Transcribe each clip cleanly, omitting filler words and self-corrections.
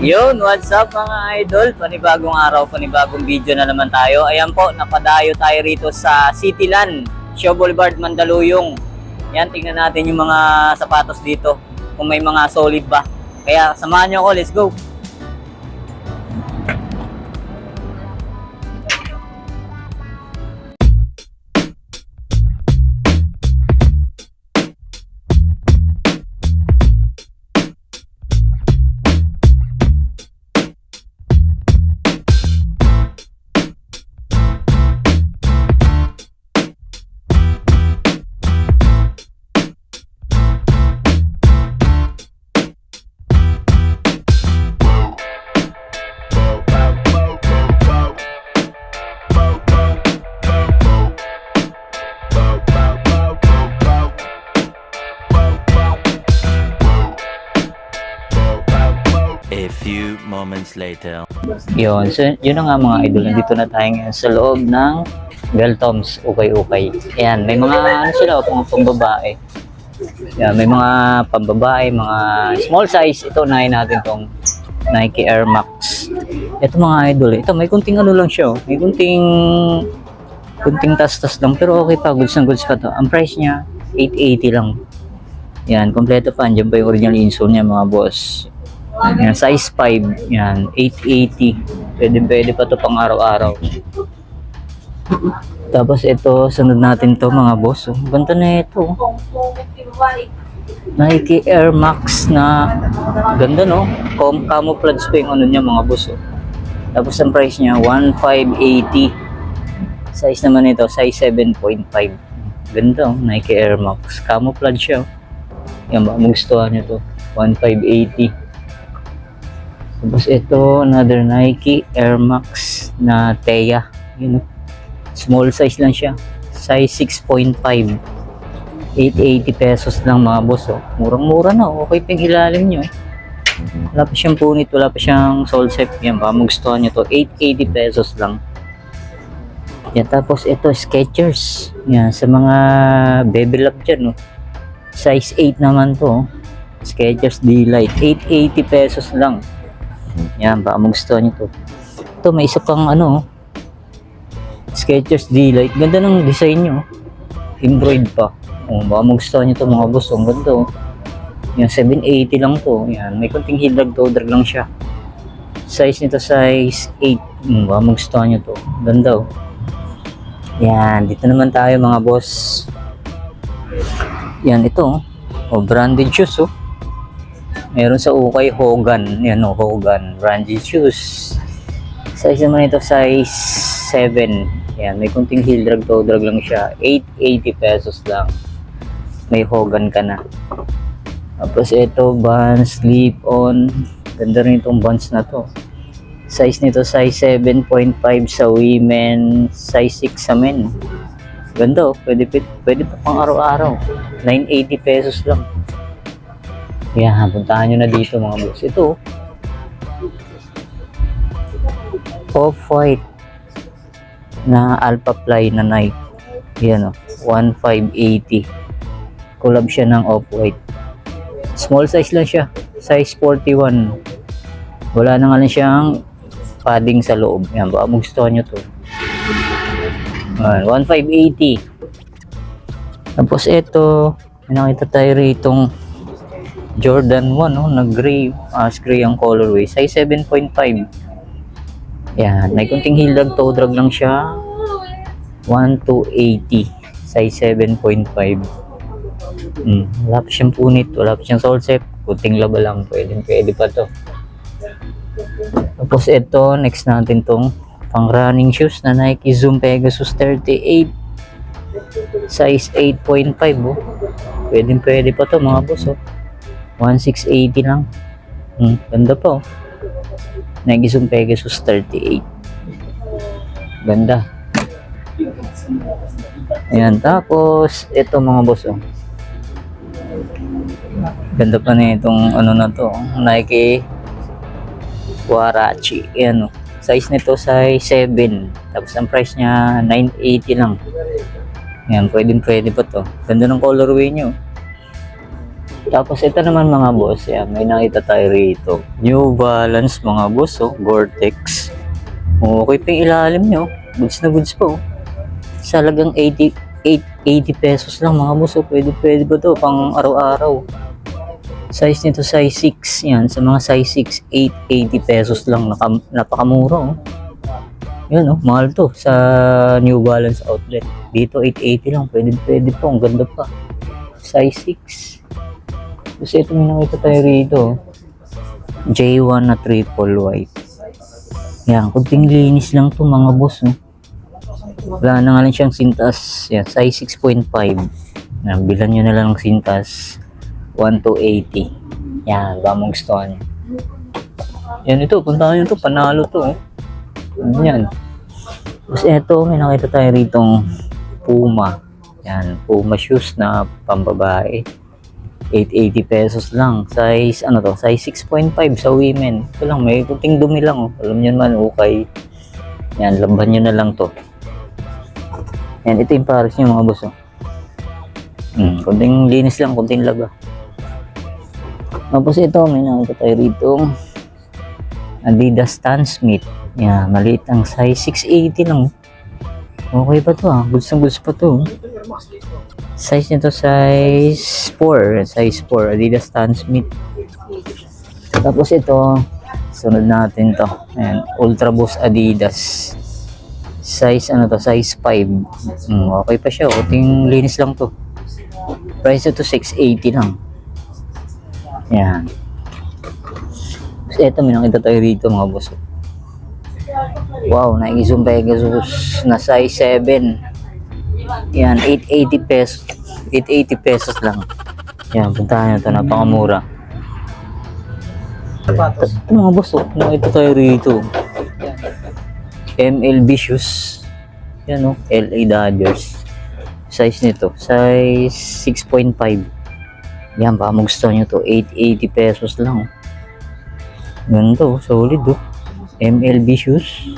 Yun, what's up mga idol? Panibagong araw, panibagong video na naman tayo. Ayan po, napadayo tayo rito sa Cityland, Shaw Boulevard, Mandaluyong. Yan, tingnan natin yung mga sapatos dito, kung may mga solid ba. Kaya samahan nyo ako, let's go! A few moments later. Yun, so yun na nga mga idol, nandito na tayo ngayon sa loob ng Beltoms, ukay-ukay. Ayan, may mga ano sila, pambabae. Yan, may mga pambabae, mga small size. Ito, unahin natin tong Nike Air Max. Ito mga idol, ito may kunting ano lang siya, may kunting tas-tas lang, pero okay pa, goods na goods pa to. Ang price niya, 880 lang. Yan, kompleto pa, andyan pa yung original insole niya mga boss. Yan, size 5, yan, 880. Pwede pa to pang araw-araw. Tapos ito, sunod natin to mga boss. Oh, ganda na ito. Nike Air Max na ganda no. Camouflage pa yung ano niya mga boss. Oh. Tapos ang price niya, 1580. Size naman ito, size 7.5. Ganda oh, Nike Air Max. Camouflage siya. Yan ba, magustuhan nyo to. 1580. Tapos ito, another Nike Air Max na Thea. Yun, small size lang siya. Size 6.5. 880 pesos lang mga boss. Oh. Murang-mura na. Okay pa yung ilalim nyo. Wala pa siyang punit. Wala pa siyang sole set. Yan ba, magustuhan nyo to. 880 pesos lang. Yan, tapos ito, Skechers. Yan, sa mga baby love dyan. Oh. Size 8 naman to. Oh. Skechers D-Lite. 880 pesos lang. Yan, baka magustuhan nyo to. Ito, may isa pang ano, Skechers D-Lite. Ganda ng design nyo. Embroid pa. O, baka magustuhan nyo to mga boss. Ang ganda oh. Yan, 780 lang to. Yan, may kunting hilag to, drag lang siya. Size nito, size 8. Baka magustuhan nyo to. Ganda oh. Yan, dito naman tayo mga boss. Yan, ito oh. Branded shoes oh. Meron sa ukay Hogan. Yan o, Hogan. Branded shoes. Size naman ito, size 7. Yan, may kunting heel drag to. Drag lang siya. 880 pesos lang. May Hogan ka na. Tapos ito, Vans, slip-on. Ganda rin itong Vans na to. Size nito, size 7.5 sa women. Size 6 sa men. Ganda o. Pwede pa pang araw-araw. 980 pesos lang. Yan, puntahan nyo na dito mga boss. Ito, off-white na Alpha Fly na Nike. Yan o, 1580. Collab siya ng off-white. Small size lang siya. Size 41. Wala na nga lang siyang padding sa loob. Yan, baka magustuhan nyo to. 1580. Tapos ito, may nakita tayo ritong Jordan 1, no? Nag-gray. Gray ang colorway. Size 7.5. Yan. May kunting heel drag, toe drag lang siya. 1280. Size 7.5. Wala pa siyang punit. Wala pa siyang sole set. Kunting laba lang. Pwede pa to. Tapos ito, next natin tong pang running shoes na Nike Zoom Pegasus 38. Size 8.5. Oh. Pwede pa to mga boss. Oh. 1680 lang. Ganda pa oh. Nike Zoom Pegasus 38. Ganda. Ayan, tapos ito mga boss oh. Ganda pa na itong ano na to, Nike Huarache. Ayan oh. Size nito size 7. Tapos ang price niya 980 lang. Ayan, pwede pa to. Ganda ng colorway nyo. Tapos ito naman mga boss, yan, may nakita tayo rito. New Balance mga boss, oh, Gore-Tex. Okay pa yung ilalim nyo. Goods na goods po. Sa halagang 80 pesos lang mga boss, oh. Pwede ba to pang araw-araw. Size nito size 6, yan. Sa mga size 6, 880 pesos lang. Napakamura, oh. Yan, oh, mahal to sa New Balance outlet. Dito 880 lang, pwede po, ang ganda pa. Size 6. Kasi ito may nakita tayo rito. J1 na triple white. Yan, kunting linis lang to mga boss. Oh. Wala na nga lang siyang sintas. Yan, size 6.5. Yan, bilan nyo na lang ng sintas. 1 to 80. Yan, ba mong gusto nyo. Yan ito, puntahan nyo to, panalo to. Oh. Yan. Tapos ito, may nakita tayo ritong Puma. Yan, Puma shoes na pambabae. 880 pesos lang. Size, ano to? Size 6.5 sa women. Ito lang, may kunting dumi lang. Oh. Alam nyo naman, okay. Yan, lamban nyo na lang to. Yan, ito yung pares nyo mga boss. Oh. Kunting linis lang, kunting laga. Tapos ito, may nakita tayo ritong Adidas Stan Smith. Yan, maliit ang size. 680 lang. Okay pa to ah. Goods na goods pa to. Size nito size 4. Size 4. Adidas Stan Smith. Tapos ito, sunod natin to. Ayan, Ultra Boost Adidas. Size ano to? Size 5. Okay pa siya. Kunting linis lang to. Price ito 680 lang. Yan. Tapos ito, may nakita tayo rito mga boss. Wow, Nike Zoom Pegasus na size 7. Yan, 880 pesos. 880 pesos lang. Yan, puntahan nyo ito. Napakamura. Ito mga boss, oh. Nakita tayo rito. MLB shoes. Yan, oh. LA Dodgers. Size nito. Size 6.5. Yan, baka magustuhan nyo to. 880 pesos lang. Ganito, solid, oh. MLB shoes.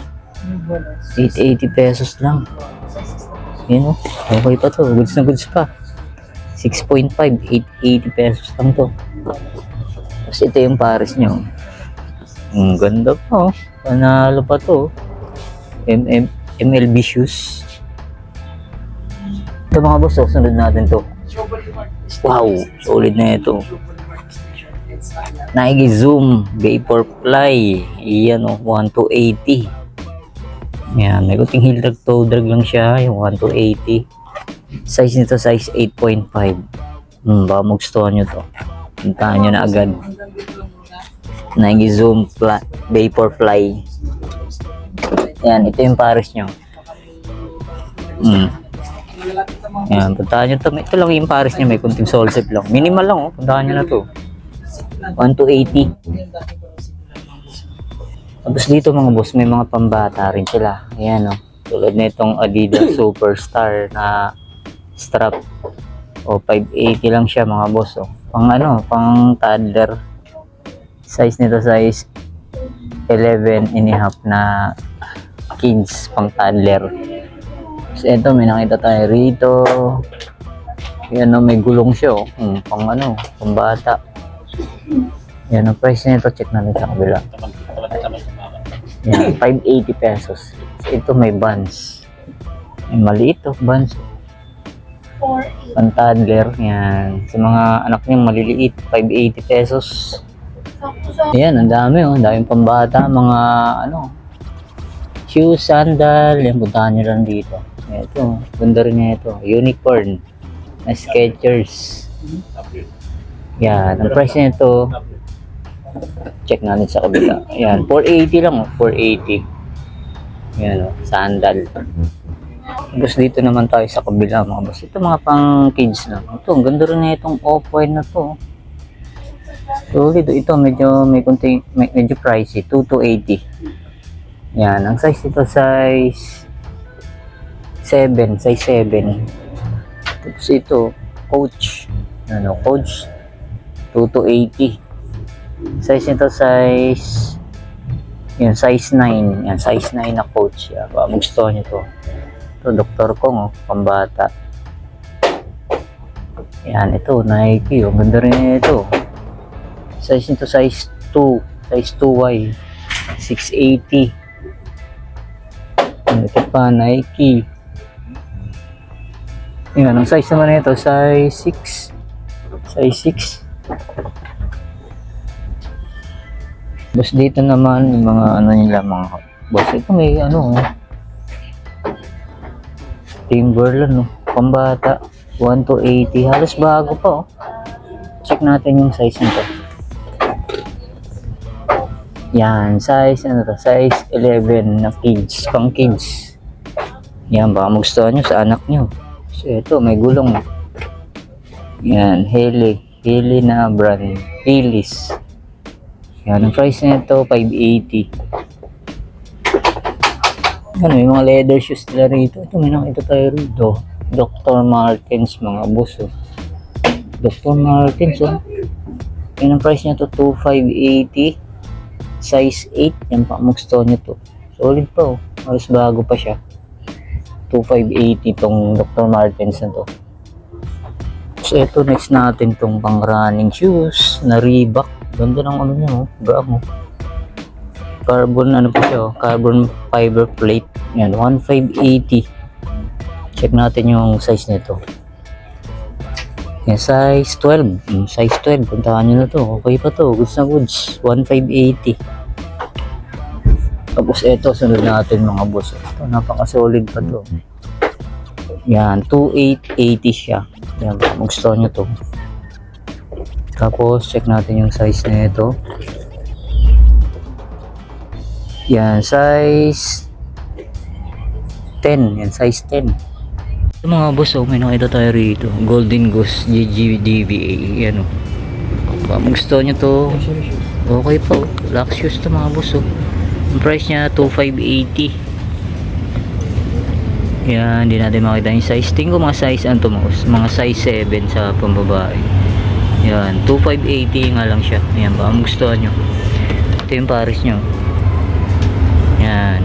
880 pesos lang. Yan, oh. Okay pa to. Goods na goods pa. 6.5. 880 pesos lang to. Tapos ito yung pares nyo. Ang ganda pa, oh. Panalo pa to. MLB shoes. Ito mga boss, oh. Sunod natin to. Wow, solid na ito. Nike Zoom Vaporfly. Iyan, oh, 1 to 80. Yan, may kuting heel drag, toe drag lang siya, yung 1 to 80. Size nito size 8.5. Baka magustuhan nyo to. Puntahan nyo na agad. Nike Zoom Vaporfly. Yan, ito yung pares nyo. Yan, puntahan nyo to. Ito lang yung pares nyo, may kunting sole zip lang. Minimal lang, oh. Puntahan nyo na to. 1 to 80. Tapos dito mga boss, may mga pambata rin sila. Ayan, oh. Tulad na itong Adidas Superstar na strap. O, 580 lang siya mga boss, oh. Pang ano, pang toddler. Size nito size 11 and a half na kids, pang toddler. So ito, may nakita tayo rito. Ayan, oh, may gulong siya, oh. Pang ano, pang bata. Yan, ang price nito, check natin sa kabila. Yan, 580 pesos. So, ito may buns. May maliit, oh, buns. Pang-toddler, yan. Sa mga anak niyang maliliit, 580 pesos. Yan, ang dami, oh. Ang daming pambata, mga, ano, shoes, sandal. Yan, puntahan nyo lang dito. Ito, ganda rin na ito. Unicorn na Skechers. Yan, ang price nito, check natin sa kabila. Yan, 480 lang, oh, 480. Yan, oh, sandal. Tapos dito naman tayo sa kabila, mga boss. Ito mga pang kids na. Ito, ang ganda rin na itong off-white na to. So, dito, ito medyo may kunting, medyo pricey, 2 to 80. Yan, ang size nito size 7, size 7. Tapos ito, Coach. Ano, Coach 2 to 80. Size nito size, yan, size 9. Yan, size 9 na Coach. Yan, baka magustuhan nyo to. Ito, Dr. Kong, oh, pambata. Yan, ito, Nike. Ang ganda rin ito. Size nito, size 2. Size 2Y. 680. Ito pa, Nike. Yan, ang size naman nito, size 6. Size 6. Boss, dito naman, yung mga ano nila, mga boss. Ito may ano, Timberland, no? Pambata. 1 to 80. Halos bago pa, oh. Check natin yung size nito. Yan, size, ano to? Size 11 na kids. Pang kids. Yan, baka magustuhan nyo sa anak nyo. So, ito, may gulong. Yan, Heli na brand. Heelys. Yan, ang price nito, 580. Ano, may mga leather shoes nila rito. Ito, may nakita tayo rito. Dr. Martens, mga boss, oh. Dr. Martens, oh. Yan ang price niya to, 2,580. Size 8. Yan pa, mugstone nyo to. Solid pa, oh. Halos bago pa siya. 2,580 tong Dr. Martens na to. So, ito, next natin tong pang running shoes na Reebok. Ganda ng ano nyo, oh. Bravo. Carbon, ano pa siya, oh. Carbon fiber plate. Yan, 1,580. Check natin yung size nito. Yan, size 12. Size 12. Puntahan nyo na to. Okay pa to. Goods na goods. 1,580. Tapos ito, sunod natin mga boss. Ito, napaka-solid pa to. Yan, 2,880 siya. Yan, mag-gusto nyo to. Tapos, check natin yung size na ito. Yan, size 10. Yan, size 10. Ito mga boss, oh, may nakita tayo rito. Golden Goose GGDVA. Yan, oh. Baka mag-gusto nyo to. Okay pa, oh. Black shoes to mga boss, oh. Ang price niya, 2,580. Yan, hindi natin makita yung size. Tingin ko mga size, ano to, mga size 7 sa pambabae. Yan, 2,580 nga lang siya. Yan, baka magustuhan nyo. Ito yung pares nyo. Yan.